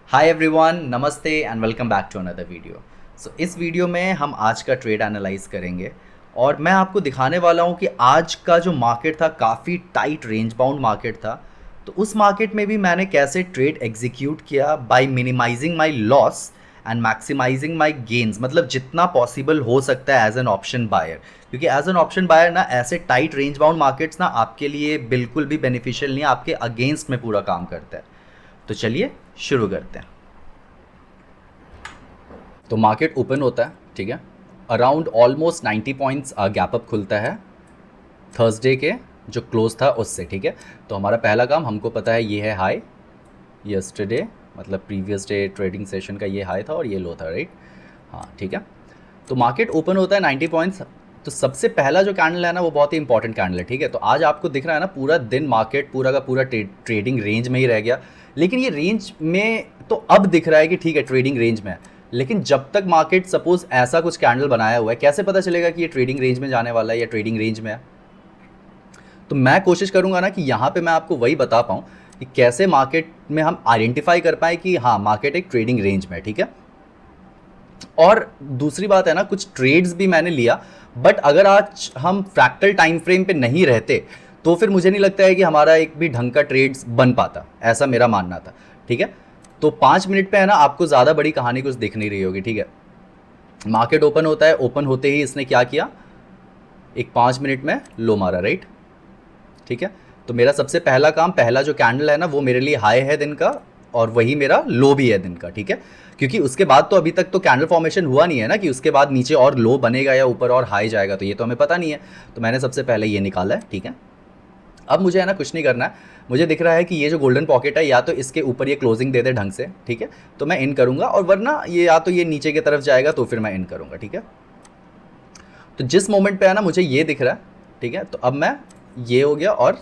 हाय everyone, नमस्ते and welcome back to another video. इस video में हम आज का ट्रेड एनालाइज करेंगे और मैं आपको दिखाने वाला हूँ कि आज का जो मार्केट था काफ़ी टाइट रेंज बाउंड मार्केट था। तो उस मार्केट में भी मैंने कैसे ट्रेड एग्जीक्यूट किया by minimizing my loss and maximizing my gains, मतलब जितना पॉसिबल हो सकता है एज एन ऑप्शन बायर। क्योंकि एज एन ऑप्शन बायर ना ऐसे टाइट रेंज बाउंड मार्केट्स ना आपके लिए बिल्कुल भी बेनिफिशियल नहीं है, आपके अगेंस्ट में पूरा काम करता है। तो चलिए शुरू करते हैं। तो मार्केट ओपन होता है, ठीक है, around almost 90 points gap up खुलता है थर्सडे के जो क्लोज था उससे, ठीक है। तो हमारा पहला काम, हमको पता है ये है हाई यस्टरडे, मतलब प्रीवियस डे ट्रेडिंग सेशन का ये हाई था और ये लो था, राइट। हाँ, ठीक है। तो मार्केट ओपन होता है 90 पॉइंट्स। तो सबसे पहला जो कैंडल है ना वो बहुत ही इंपॉर्टेंट कैंडल है, ठीक है। तो आज आपको दिख रहा है ना पूरा दिन मार्केट पूरा का पूरा ट्रेडिंग रेंज में ही रह गया। लेकिन ये रेंज में तो अब दिख रहा है कि ठीक है ट्रेडिंग रेंज में है, लेकिन जब तक मार्केट सपोज ऐसा कुछ कैंडल बनाया हुआ है, कैसे पता चलेगा कि ये ट्रेडिंग रेंज में जाने वाला है या ट्रेडिंग रेंज में है। तो मैं कोशिश करूंगा ना कि यहाँ पे मैं आपको वही बता पाऊँ कि कैसे मार्केट में हम आइडेंटिफाई कर पाए कि हाँ मार्केट एक ट्रेडिंग रेंज में है, ठीक है। और दूसरी बात है ना, कुछ ट्रेड्स भी मैंने लिया, बट अगर आज हम फ्रैक्टल टाइम फ्रेम पे नहीं रहते तो फिर मुझे नहीं लगता है कि हमारा एक भी ढंग का ट्रेड्स बन पाता, ऐसा मेरा मानना था, ठीक है। तो 5 मिनट पे है ना आपको ज़्यादा बड़ी कहानी कुछ दिख नहीं रही होगी, ठीक है। मार्केट ओपन होता है, ओपन होते ही इसने क्या किया, एक 5 मिनट में लो मारा, राइट, ठीक है। तो मेरा सबसे पहला काम, पहला जो कैंडल है ना वो मेरे लिए हाई है दिन का और वही मेरा लो भी है दिन का, ठीक है। क्योंकि उसके बाद तो अभी तक तो कैंडल फॉर्मेशन हुआ नहीं है ना कि उसके बाद नीचे और लो बनेगा या ऊपर और हाई जाएगा, तो ये तो हमें पता नहीं है। तो मैंने सबसे पहले ये निकाला है, ठीक है। अब मुझे है ना कुछ नहीं करना है, मुझे दिख रहा है कि ये जो गोल्डन पॉकेट है या तो इसके ऊपर ये क्लोजिंग दे दे ढंग से, ठीक है, तो मैं इन करूंगा, और वरना ये या तो ये नीचे की तरफ जाएगा तो फिर मैं इन करूंगा, ठीक है। तो जिस मोमेंट पे है ना मुझे ये दिख रहा है, ठीक है, तो अब मैं ये हो गया और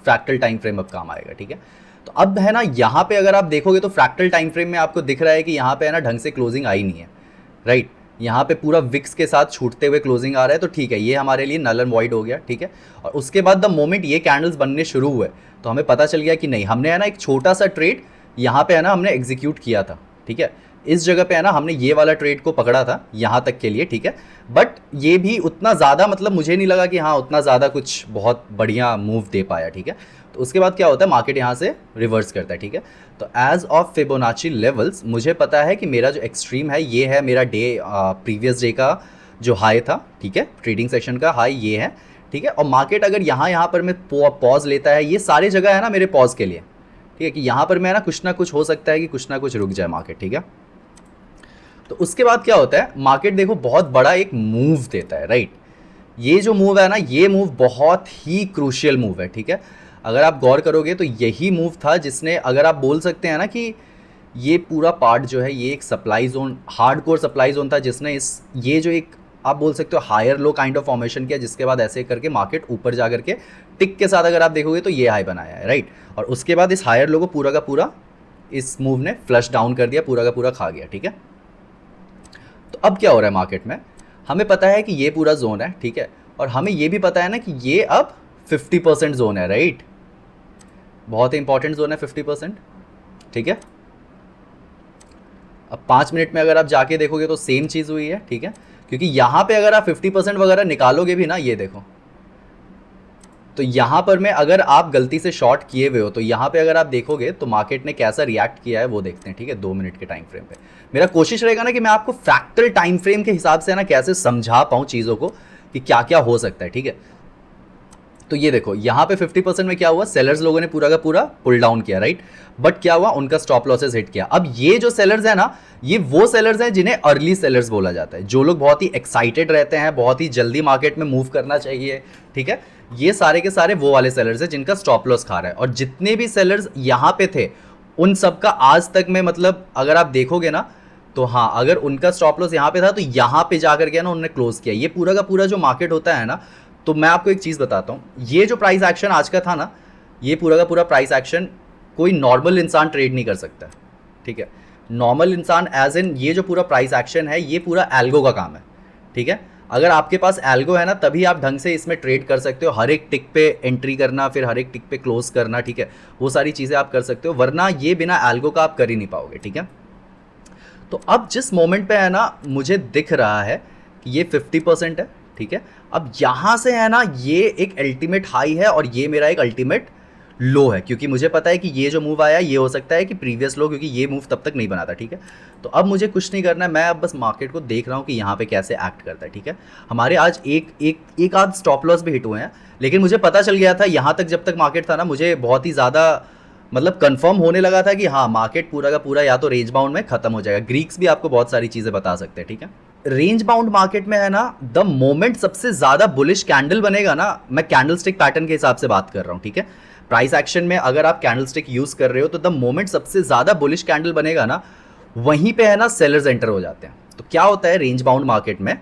फ्रैक्टल टाइम फ्रेम अब काम आएगा, ठीक है। तो अब है ना यहाँ पे अगर आप देखोगे तो फ्रैक्टल टाइम फ्रेम में आपको दिख रहा है कि यहाँ पे है ना ढंग से क्लोजिंग आई नहीं है, राइट। यहाँ पे पूरा विक्स के साथ छूटते हुए क्लोजिंग आ रहा है, तो ठीक है, ये हमारे लिए नल एंड वॉइड हो गया, ठीक है। और उसके बाद द मोमेंट ये कैंडल्स बनने शुरू हुए तो हमें पता चल गया कि नहीं, हमने है ना एक छोटा सा ट्रेड यहाँ पे है ना हमने एग्जीक्यूट किया था, ठीक है। इस जगह पे है ना हमने ये वाला ट्रेड को पकड़ा था यहाँ तक के लिए, ठीक है। बट ये भी उतना ज़्यादा, मतलब मुझे नहीं लगा कि हाँ उतना ज़्यादा कुछ बहुत बढ़िया मूव दे पाया, ठीक है। तो उसके बाद क्या होता है, मार्केट यहाँ से रिवर्स करता है, ठीक है। तो एज ऑफ फिबोनाची लेवल्स मुझे पता है कि मेरा जो एक्सट्रीम है ये है मेरा डे प्रीवियस डे का जो हाई था, ठीक है, ट्रेडिंग सेशन का हाई ये है, ठीक है। और मार्केट अगर यहाँ पर मैं पॉज लेता है, ये सारी जगह है ना मेरे पॉज के लिए, ठीक है, कि यहाँ पर मैं ना कुछ हो सकता है कि कुछ ना कुछ रुक जाए मार्केट, ठीक है। तो उसके बाद क्या होता है, मार्केट देखो बहुत बड़ा एक मूव देता है, राइट। ये जो मूव है ना, ये मूव बहुत ही क्रूशियल मूव है, ठीक है। अगर आप गौर करोगे तो यही मूव था जिसने, अगर आप बोल सकते हैं ना कि ये पूरा पार्ट जो है ये एक supply zone, hardcore supply zone था, जिसने ये जो एक आप बोल सकते हो higher low kind of formation किया, जिसके बाद ऐसे करके मार्केट ऊपर जा करके टिक के साथ अगर आप देखोगे तो ये हाई बनाया है, राइट। और उसके बाद इस हायर लो को पूरा का पूरा इस मूव ने फ्लश डाउन कर दिया, पूरा का पूरा खा गया, ठीक है। तो अब क्या हो रहा है मार्केट में, हमें पता है कि ये पूरा जोन है, ठीक है, और हमें ये भी पता है ना कि ये अब 50% जोन है, राइट। बहुत ही इंपॉर्टेंट जोन है 50%, ठीक है। अब 5 मिनट में अगर आप जाके देखोगे तो सेम चीज़ हुई है, ठीक है। क्योंकि यहाँ पे अगर आप 50% वगैरह निकालोगे भी ना, ये देखो, तो यहाँ पर मैं अगर आप गलती से शॉर्ट किए हुए हो तो यहाँ पे अगर आप देखोगे तो मार्केट ने कैसा रिएक्ट किया है वो देखते हैं, ठीक है, 2 मिनट के टाइम फ्रेम पे। मेरा कोशिश रहेगा ना कि मैं आपको फ्रैक्टल टाइम फ्रेम के हिसाब से ना कैसे समझा पाऊँ चीज़ों को कि क्या क्या हो सकता है, ठीक है। तो ये देखो यहाँ पे 50% में क्या हुआ, सेलर्स लोगों ने पूरा का पूरा पुल डाउन किया, राइट। बट क्या हुआ, उनका स्टॉप लॉसेस हिट किया। अब ये जो सेलर्स है ना, ये वो सेलर्स हैं जिन्हें अर्ली सेलर्स बोला जाता है, जो लोग बहुत ही एक्साइटेड रहते हैं, बहुत ही जल्दी मार्केट में मूव करना चाहिए, ठीक है। ये सारे के सारे वो वाले सेलर्स हैं जिनका स्टॉप लॉस खा रहा है। और जितने भी सेलर्स यहाँ पे थे उन सबका आज तक में, मतलब अगर आप देखोगे ना तो हाँ, अगर उनका स्टॉप लॉस यहाँ पे था तो यहाँ पे जाकर के ना उन्होंने क्लोज किया। ये पूरा का पूरा जो मार्केट होता है ना, तो मैं आपको एक चीज़ बताता हूँ, ये जो प्राइस एक्शन आज का था ना, ये पूरा का पूरा प्राइस एक्शन कोई नॉर्मल इंसान ट्रेड नहीं कर सकता, ठीक है। नॉर्मल इंसान एज इन ये जो पूरा प्राइस एक्शन है ये पूरा एल्गो का काम है, ठीक है। अगर आपके पास एल्गो है ना तभी आप ढंग से इसमें ट्रेड कर सकते हो, हर एक टिक पे एंट्री करना, फिर हर एक टिक पे क्लोज करना, ठीक है, वो सारी चीज़ें आप कर सकते हो, वरना ये बिना एल्गो का आप कर ही नहीं पाओगे, ठीक है। तो अब जिस मोमेंट पे है ना मुझे दिख रहा है कि ये 50% है, ठीक है, अब यहाँ से है ना ये एक अल्टीमेट हाई है और ये मेरा एक अल्टीमेट लो है, क्योंकि मुझे पता है कि ये जो मूव आया ये हो सकता है कि प्रीवियस लो, क्योंकि ये मूव तब तक नहीं बना था, ठीक है। तो अब मुझे कुछ नहीं करना है, मैं अब बस मार्केट को देख रहा हूँ कि यहाँ पे कैसे एक्ट करता है, ठीक है। हमारे आज एक आध स्टॉप लॉस भी हिट हुए हैं, लेकिन मुझे पता चल गया था यहाँ तक जब तक मार्केट था ना, मुझे बहुत ही ज़्यादा मतलब कंफर्म होने लगा था कि हाँ मार्केट पूरा का पूरा या तो रेंज बाउंड में खत्म हो जाएगा। ग्रीक्स भी आपको बहुत सारी चीज़ें बता सकते हैं, ठीक है। रेंज बाउंड मार्केट में है ना द मोमेंट सबसे ज़्यादा बुलिश कैंडल बनेगा ना, मैं कैंडल स्टिक पैटर्न के हिसाब से बात कर रहा हूँ, ठीक है। प्राइस एक्शन में अगर आप कैंडल स्टिक यूज़ कर रहे हो तो द मोमेंट सबसे ज़्यादा बुलिश कैंडल बनेगा ना, वहीं पे है ना सेलर्स एंटर हो जाते हैं। तो क्या होता है रेंज बाउंड मार्केट में,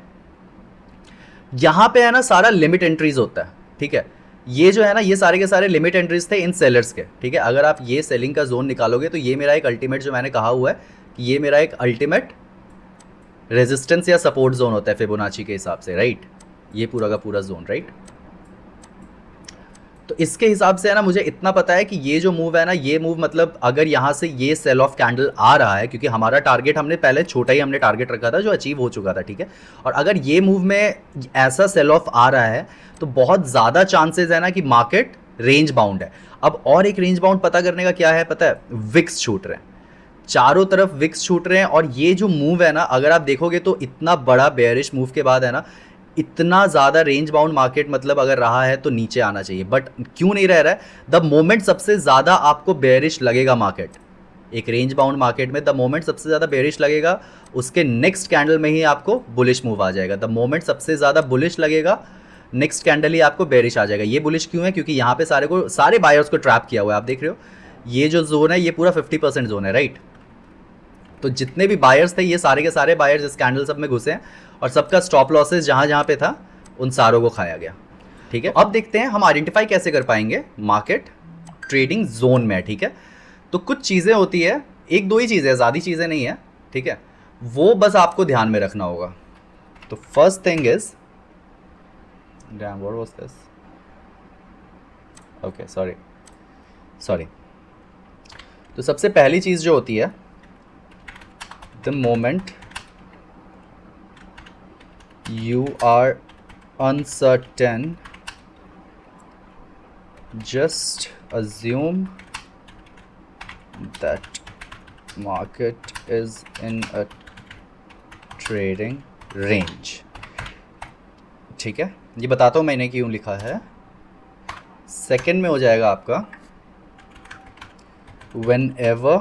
यहाँ पे है ना सारा लिमिट एंट्रीज होता है, ठीक है। ये जो है ना ये सारे के सारे लिमिट एंट्रीज थे इन सेलर्स के, ठीक है। अगर आप ये सेलिंग का जोन निकालोगे तो ये मेरा एक अल्टीमेट, जो मैंने कहा हुआ है कि ये मेरा एक अल्टीमेट रेजिस्टेंस या सपोर्ट जोन होता है फिबोनाची के हिसाब से, राइट, ये पूरा का पूरा जोन, राइट। तो इसके हिसाब से है ना मुझे इतना पता है कि ये जो मूव है ना, ये मूव मतलब अगर यहाँ से ये सेल ऑफ कैंडल आ रहा है, क्योंकि हमारा टारगेट हमने पहले छोटा ही हमने टारगेट रखा था जो अचीव हो चुका था, ठीक है। और अगर ये मूव में ऐसा सेल ऑफ आ रहा है तो बहुत ज़्यादा चांसेस है ना कि मार्केट रेंज बाउंड है। अब और एक रेंज बाउंड पता करने का क्या है पता है, विक्स छूट रहे हैं, चारों तरफ विक्स छूट रहे हैं। और ये जो मूव है ना अगर आप देखोगे तो इतना बड़ा बेयरिश मूव के बाद है ना इतना ज़्यादा रेंज बाउंड मार्केट मतलब अगर रहा है तो नीचे आना चाहिए, बट क्यों नहीं रह रहा है। द मोमेंट सबसे ज़्यादा आपको बेयरिश लगेगा मार्केट, एक रेंज बाउंड मार्केट में द मोमेंट सबसे ज़्यादा बेयरिश लगेगा, उसके नेक्स्ट कैंडल में ही आपको बुलिश मूव आ जाएगा। द मोमेंट सबसे ज़्यादा बुलिश लगेगा, नेक्स्ट कैंडल ही आपको बेयरिश आ जाएगा। ये बुलिश क्यों है, क्योंकि यहाँ पे सारे बायर्स को ट्रैप किया हुआ है। आप देख रहे हो ये जो जोन है ये पूरा 50% जोन है, राइट। तो जितने भी बायर्स थे ये सारे के सारे बायर्स इस कैंडल सब में घुसे हैं और सबका स्टॉप लॉसेस जहाँ जहाँ पे था उन सारों को खाया गया, ठीक है। अब देखते हैं हम आइडेंटिफाई कैसे कर पाएंगे मार्केट ट्रेडिंग जोन में, ठीक है। तो कुछ चीज़ें होती है, एक दो ही चीज़ें, ज़्यादा चीज़ें नहीं है, ठीक है, वो बस आपको ध्यान में रखना होगा। तो first thing is damn what was this, okay sorry. तो सबसे पहली चीज़ जो होती है, the moment you are uncertain, just assume that market is in a trading range, ठीक है। ये बताता हूँ मैंने क्यों लिखा है। सेकंड में हो जाएगा आपका whenever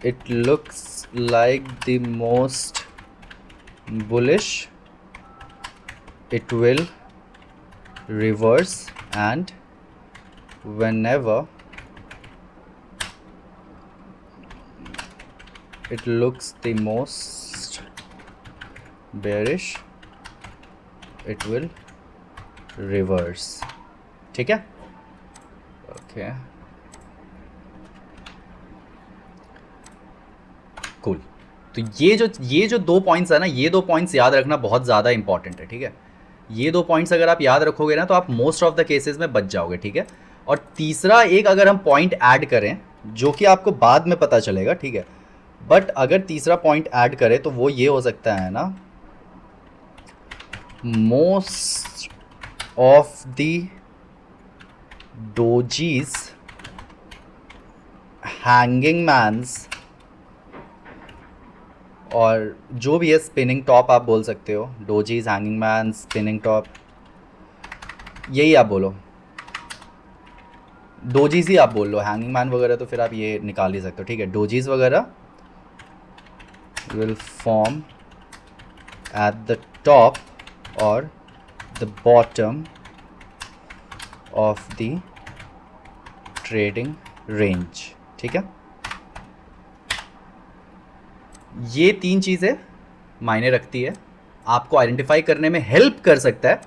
it looks like the most bullish, it will reverse, and whenever it looks the most bearish, it will reverse, ठीक है, ओके कूल। तो ये जो दो पॉइंट्स है ना, ये दो पॉइंट्स याद रखना बहुत ज़्यादा इंपॉर्टेंट है, ठीक है। ये दो पॉइंट्स अगर आप याद रखोगे ना तो आप मोस्ट ऑफ द केसेस में बच जाओगे, ठीक है। और तीसरा एक अगर हम पॉइंट ऐड करें जो कि आपको बाद में पता चलेगा, ठीक है, बट अगर तीसरा पॉइंट ऐड करें तो वो ये हो सकता है ना, most of the dojis hanging mans, और जो भी है स्पिनिंग टॉप आप बोल सकते हो, डोजीज, हैंगिंग मैन, स्पिनिंग टॉप, यही आप बोलो, डोजीज ही आप बोल लो, हैंगिंग मैन वगैरह तो फिर आप ये निकाल ही सकते हो, ठीक है। डोजीज वगैरह will form at the top और the bottom of the trading range, ठीक है। ये तीन चीज़ें मायने रखती है, आपको आइडेंटिफाई करने में हेल्प कर सकता है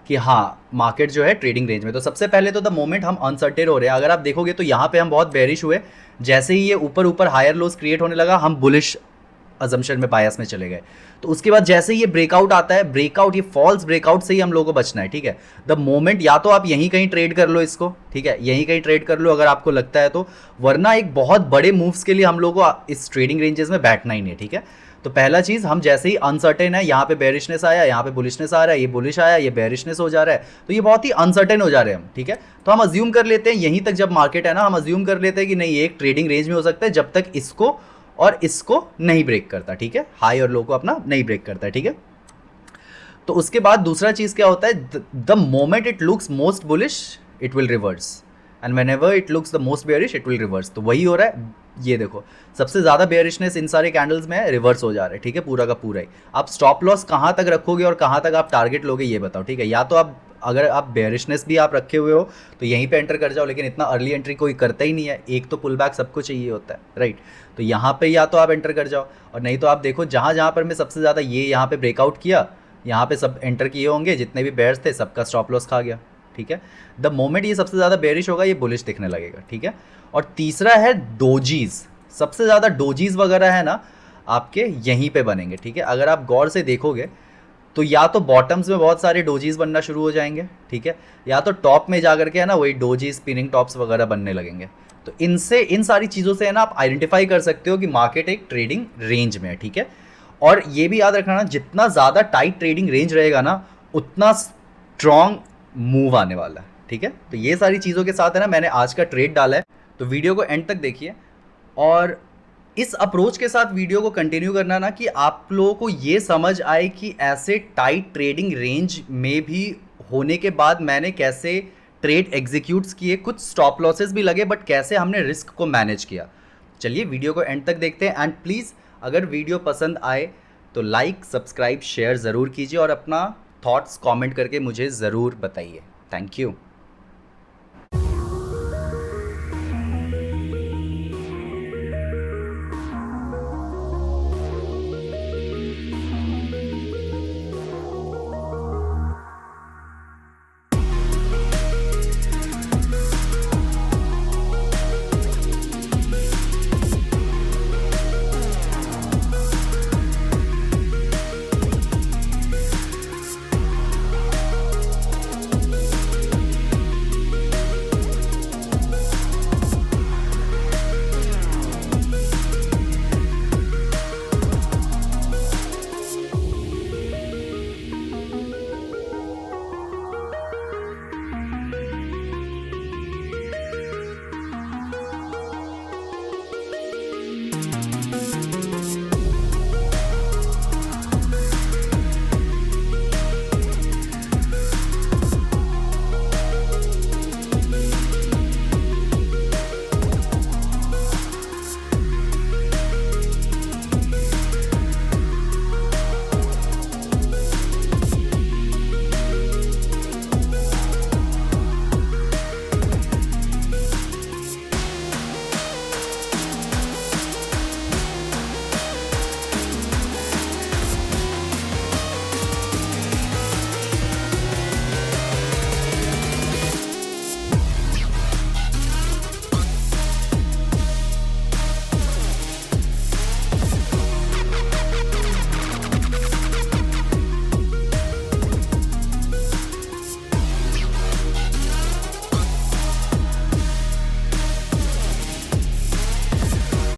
कि हाँ मार्केट जो है ट्रेडिंग रेंज में। तो सबसे पहले तो द मोमेंट हम अनसर्टेन हो रहे हैं, अगर आप देखोगे तो यहाँ पे हम बहुत बेरिश हुए, जैसे ही ये ऊपर हायर लोस क्रिएट होने लगा हम बुलिश अजम्पशन में, बायस में चले गए। तो उसके बाद जैसे ही ये ब्रेकआउट आता है, ब्रेकआउट, ये फॉल्स ब्रेकआउट से ही हम लोगों को बचना है, ठीक है। द मोमेंट या तो आप यहीं कहीं ट्रेड कर लो इसको, ठीक है, यहीं कहीं ट्रेड कर लो अगर आपको लगता है तो, वरना एक बहुत बड़े मूव्स के लिए हम लोगों को इस ट्रेडिंग रेंजेस में बैठना ही नहीं है, ठीक है। तो पहला चीज़, हम जैसे ही अनसर्टेन है, यहाँ पे बेरिशनेस आया, यहाँ पे बुलिशनेस आ रहा है, ये बुलिश आया, ये बेरिशनेस हो जा रहा है, तो ये बहुत ही अनसर्टेन हो जा रहे हैं हम, ठीक है। तो हम अज्यूम कर लेते हैं यहीं तक जब मार्केट है ना, हम अज्यूम कर लेते हैं कि नहीं, ये एक ट्रेडिंग रेंज में हो सकता है जब तक इसको और इसको नहीं ब्रेक करता, ठीक है, हाई और लो को अपना नहीं ब्रेक करता है, ठीक है। तो उसके बाद दूसरा चीज़ क्या होता है, the moment it looks most bullish it will reverse, and when ever it looks the most bearish it will reverse. तो वही हो रहा है, ये देखो सबसे ज़्यादा बेयरिशनेस इन सारे कैंडल्स में रिवर्स हो जा रहा है, ठीक है, पूरा का पूरा ही। आप स्टॉप लॉस कहाँ तक रखोगे और कहाँ तक आप टारगेट लोगे ये बताओ, ठीक है। या तो आप, अगर आप बेयरिशनेस भी आप रखे हुए हो तो यहीं पे एंटर कर जाओ, लेकिन इतना अर्ली एंट्री कोई करता ही नहीं है, एक तो पुल बैक सबको चाहिए होता है, राइट। तो यहाँ पे या तो आप एंटर कर जाओ, और नहीं तो आप देखो जहाँ जहाँ पर मैं सबसे ज़्यादा ये यहाँ पे ब्रेकआउट किया, यहाँ पे सब एंटर किए होंगे, जितने भी बेयर्स थे सबका स्टॉप लॉस खा गया, ठीक है। द मोमेंट ये सबसे ज़्यादा बेरिश होगा, ये बुलिश दिखने लगेगा, ठीक है। और तीसरा है डोजीज, सबसे ज़्यादा डोजीज वगैरह है ना आपके यहीं पे बनेंगे, ठीक है। अगर आप गौर से देखोगे तो या तो बॉटम्स में बहुत सारे डोजीज बनना शुरू हो जाएंगे, ठीक है, या तो टॉप में जा करके है ना वही डोजी स्पिनिंग टॉप्स वगैरह बनने लगेंगे। तो इनसे, इन सारी चीज़ों से है ना आप आइडेंटिफाई कर सकते हो कि मार्केट एक ट्रेडिंग रेंज में है, ठीक है। और ये भी याद रखना ना, जितना ज़्यादा टाइट ट्रेडिंग रेंज रहेगा ना, उतना स्ट्रॉन्ग मूव आने वाला है, ठीक है। तो ये सारी चीज़ों के साथ है ना मैंने आज का ट्रेड डाला है, तो वीडियो को एंड तक देखिए और इस अप्रोच के साथ वीडियो को कंटिन्यू करना ना, कि आप लोगों को ये समझ आए कि ऐसे टाइट ट्रेडिंग रेंज में भी होने के बाद मैंने कैसे ट्रेड एग्जीक्यूट्स किए, कुछ स्टॉप लॉसेस भी लगे, बट कैसे हमने रिस्क को मैनेज किया। चलिए वीडियो को एंड तक देखते हैं, एंड प्लीज़ अगर वीडियो पसंद आए तो लाइक, सब्सक्राइब, शेयर ज़रूर कीजिए और अपना थॉट्स कमेंट करके मुझे ज़रूर बताइए। Thank you.